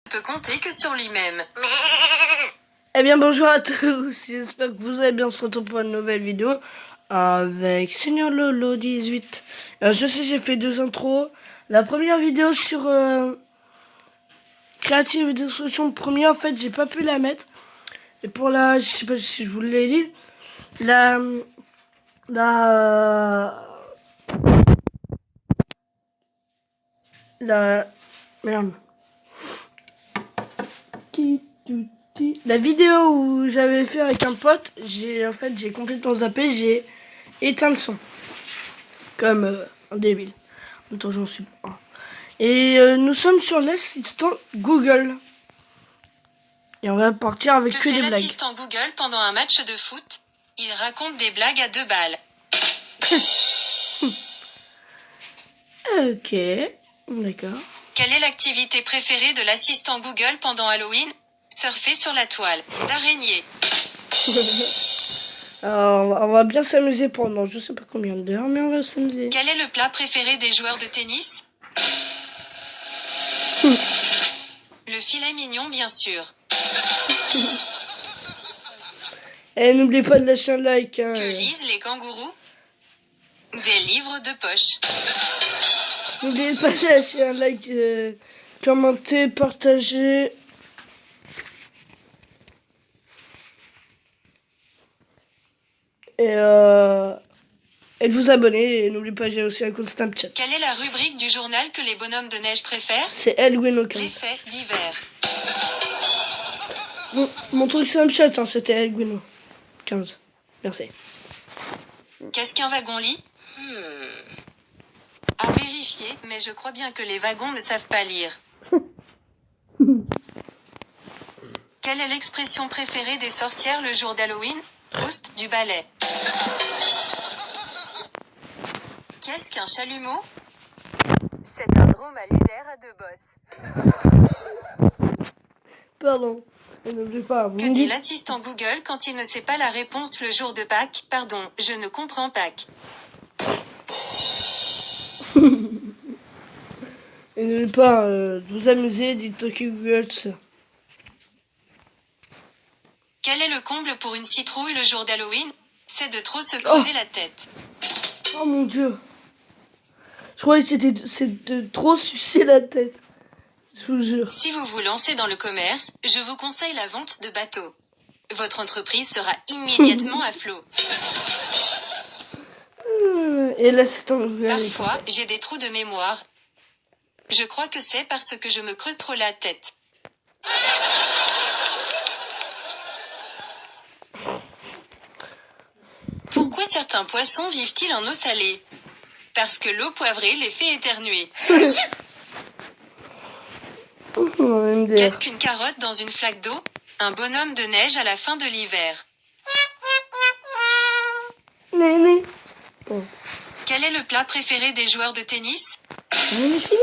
peut compter que sur lui-même. Eh bien bonjour à tous, j'espère que vous allez bien. On se retrouve pour une nouvelle vidéo avec Seigneur Lolo 18. Je sais, j'ai fait 2 intros. La première vidéo sur Creative Destruction première, en fait j'ai pas pu la mettre. Et pour la, je sais pas si je vous l'ai dit, la merde. La vidéo où j'avais fait avec un pote, j'ai complètement zappé, j'ai éteint le son. Comme un débile. En même temps, j'en suis pas. Et nous sommes sur l'assistant Google. Et on va partir avec que des blagues. Que fait l'assistant Google pendant un match de foot? Il raconte des blagues à 2 balles. Ok, d'accord. Quelle est l'activité préférée de l'assistant Google pendant Halloween? Surfer sur la toile d'araignée. Alors, on va bien s'amuser pendant je sais pas combien d'heures, mais on va s'amuser. Quel est le plat préféré des joueurs de tennis? Le filet mignon, bien sûr. Et n'oubliez pas de lâcher un like. Que lisent les kangourous? Des livres de poche. N'oubliez pas de lâcher un like, commenter, partager. Et de vous abonner. Et n'oubliez pas, j'ai aussi un compte Snapchat. Quelle est la rubrique du journal que les bonhommes de neige préfèrent? C'est Elwino 15. Les faits divers. Bon, mon truc Snapchat, hein, c'était Elwino 15. Merci. Qu'est-ce qu'un wagon-lit? À vérifier, mais je crois bien que les wagons ne savent pas lire. Quelle est l'expression préférée des sorcières le jour d'Halloween? Oust du balai. Qu'est-ce qu'un chalumeau? C'est un dromadaire à 2 bosses. Pardon. N'oubliez pas. Que dit l'assistant Google quand il ne sait pas la réponse le jour de Pâques? Pardon, je ne comprends Pâques. Et n'oubliez pas de vous amuser, dites OK Google, tout ça. Quel est le comble pour une citrouille le jour d'Halloween? C'est de trop se creuser la tête. Oh mon dieu. Je croyais que c'est de trop sucer la tête. Je vous jure. Si vous vous lancez dans le commerce, je vous conseille la vente de bateaux. Votre entreprise sera immédiatement à flot. Et l'assistant Google. Parfois, j'ai des trous de mémoire. Je crois que c'est parce que je me creuse trop la tête. Pourquoi certains poissons vivent-ils en eau salée? Parce que l'eau poivrée les fait éternuer. Qu'est-ce qu'une carotte dans une flaque d'eau? Un bonhomme de neige à la fin de l'hiver. Néné. Bon. Quel est le plat préféré des joueurs de tennis? Le filet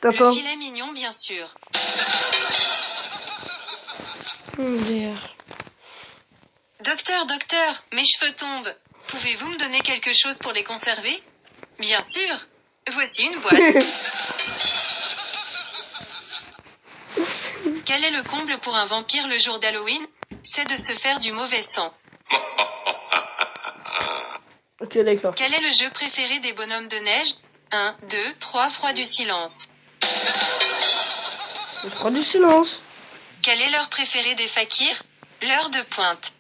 mignon. Le filet mignon, bien sûr. Docteur, mes cheveux tombent. Pouvez-vous me donner quelque chose pour les conserver? Bien sûr. Voici une boîte. Quel est le comble pour un vampire le jour d'Halloween? C'est de se faire du mauvais sang. Ok, d'accord. Quel est le jeu préféré des bonhommes de neige? 1, 2, 3, froid du silence. Le froid du silence. Quelle est l'heure préférée des fakirs? L'heure de pointe.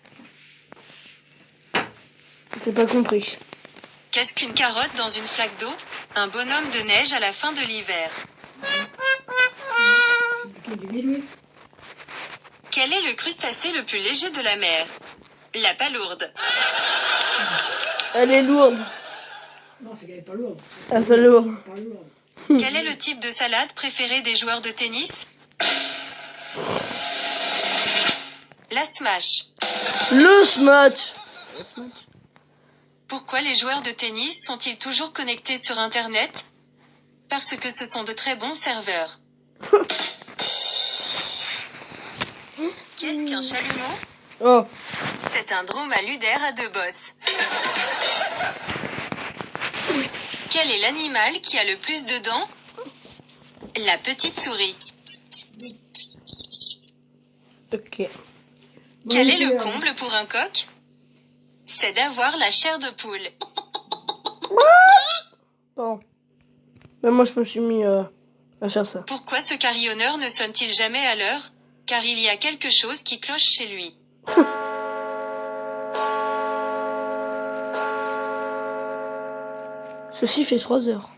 J'ai pas compris. Qu'est-ce qu'une carotte dans une flaque d'eau? Un bonhomme de neige à la fin de l'hiver. Quel est le crustacé le plus léger de la mer? La palourde. Elle est lourde. Non, c'est qu'elle est pas lourde. Elle est pas lourde. Quel est le type de salade préféré des joueurs de tennis? La smash. Le smash. Pourquoi les joueurs de tennis sont-ils toujours connectés sur Internet? Parce que ce sont de très bons serveurs. Qu'est-ce qu'un chalumeau? Oh. C'est un dromadaire à 2 bosses. Quel est l'animal qui a le plus de dents? La petite souris. Ok. Quel est le comble pour un coq? C'est d'avoir la chair de poule. Bon. Mais moi, je me suis mis à faire ça. Pourquoi ce carillonneur ne sonne-t-il jamais à l'heure? Car il y a quelque chose qui cloche chez lui. Ceci fait 3 heures.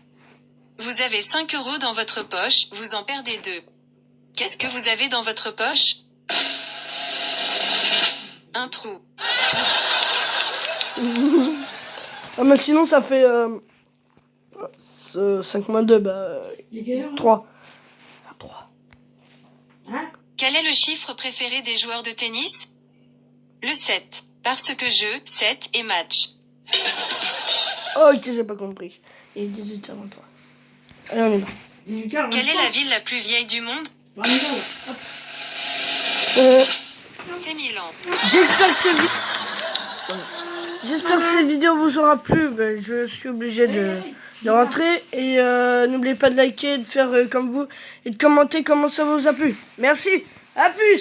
Vous avez 5 € dans votre poche, vous en perdez 2. Qu'est-ce que vous avez dans votre poche? Un trou. Ah, mais sinon, ça fait 5 moins 2, Il est quelle heure, là 3. 23. Hein? Quel est le chiffre préféré des joueurs de tennis? Le 7. Parce que jeu, 7 et match. Oh, ok, j'ai pas compris. Il est 18h23. Allez, on y va. 18h, Quelle est la ville la plus vieille du monde? C'est Milan. J'espère que cette vidéo vous aura plu. Ben, je suis obligé de rentrer. Et n'oubliez pas de liker, de faire comme vous et de commenter comment ça vous a plu. Merci. À plus.